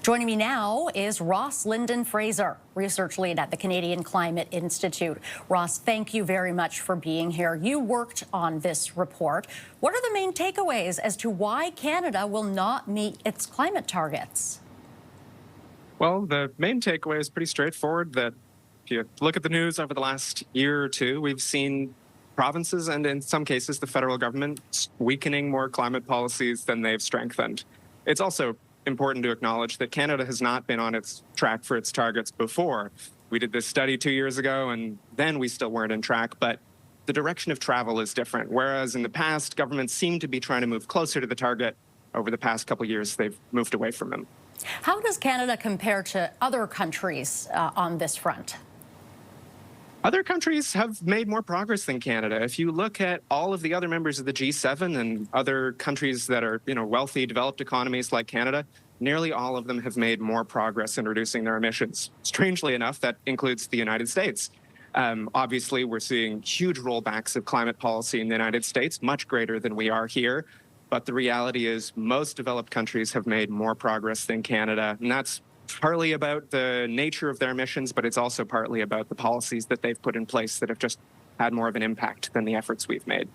Joining me now is Ross Linden-Fraser, research lead at the Canadian Climate Institute. Ross, thank you very much for being here. You worked on this report. What are the main takeaways as to why Canada will not meet its climate targets? Well, the main takeaway is pretty straightforward, that if you look at the news over the last year or two, we've seen provinces and in some cases the federal government weakening more climate policies than they've strengthened. It's also important to acknowledge that Canada has not been on its track for its targets before. We did this study 2 years ago, and then we still weren't in track, but the direction of travel is different. Whereas in the past, governments seemed to be trying to move closer to the target, over the past couple of years, they've moved away from them. How does Canada compare to other countries on this front? Other countries have made more progress than Canada. If you look at all of the other members of the G7 and other countries that are, wealthy, developed economies like Canada, nearly all of them have made more progress in reducing their emissions. Strangely enough, that includes the United States. Obviously, we're seeing huge rollbacks of climate policy in the United States, much greater than we are here. But the reality is most developed countries have made more progress than Canada, and that's partly about the nature of their emissions, but it's also partly about the policies that they've put in place that have just had more of an impact than the efforts we've made.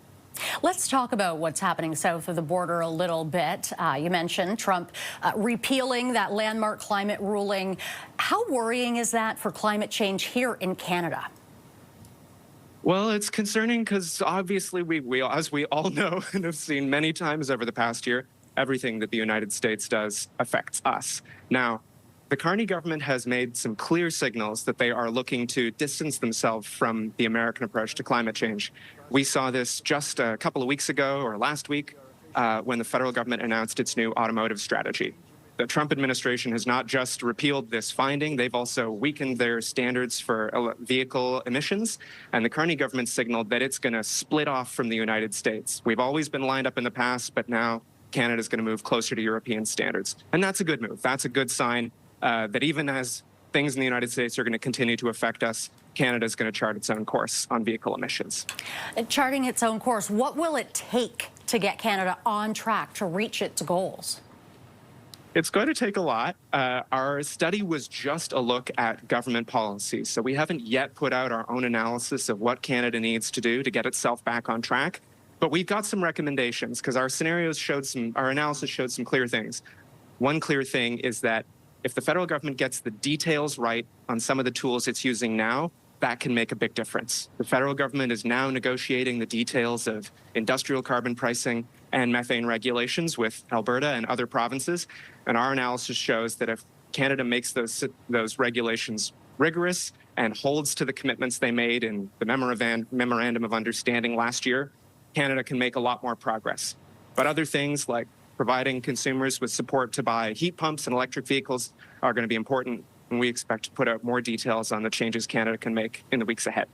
Let's talk about what's happening south of the border a little bit. You mentioned Trump repealing that landmark climate ruling. How worrying is that for climate change here in Canada? Well, it's concerning because obviously we, as we all know and have seen many times over the past year, everything that the United States does affects us. Now, the Carney government has made some clear signals that they are looking to distance themselves from the American approach to climate change. We saw this just a couple of weeks ago or last week when the federal government announced its new automotive strategy. The Trump administration has not just repealed this finding, they've also weakened their standards for vehicle emissions, and the Carney government signaled that it's going to split off from the United States. We've always been lined up in the past, but now Canada's going to move closer to European standards. And that's a good move. That's a good sign that even as things in the United States are going to continue to affect us, Canada is going to chart its own course on vehicle emissions. Charting its own course, what will it take to get Canada on track to reach its goals? It's going to take a lot. Our study was just a look at government policies, so we haven't yet put out our own analysis of what Canada needs to do to get itself back on track. But we've got some recommendations because our analysis showed some clear things. One clear thing is that if the federal government gets the details right on some of the tools it's using now, that can make a big difference. The federal government is now negotiating the details of industrial carbon pricing and methane regulations with Alberta and other provinces. And our analysis shows that if Canada makes those regulations rigorous and holds to the commitments they made in the Memorandum of Understanding last year, Canada can make a lot more progress. But other things like providing consumers with support to buy heat pumps and electric vehicles are going to be important, and we expect to put out more details on the changes Canada can make in the weeks ahead.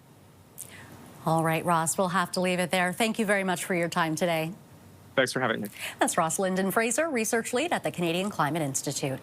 All right, Ross, we'll have to leave it there. Thank you very much for your time today. Thanks for having me. That's Ross Linden-Fraser, research lead at the Canadian Climate Institute.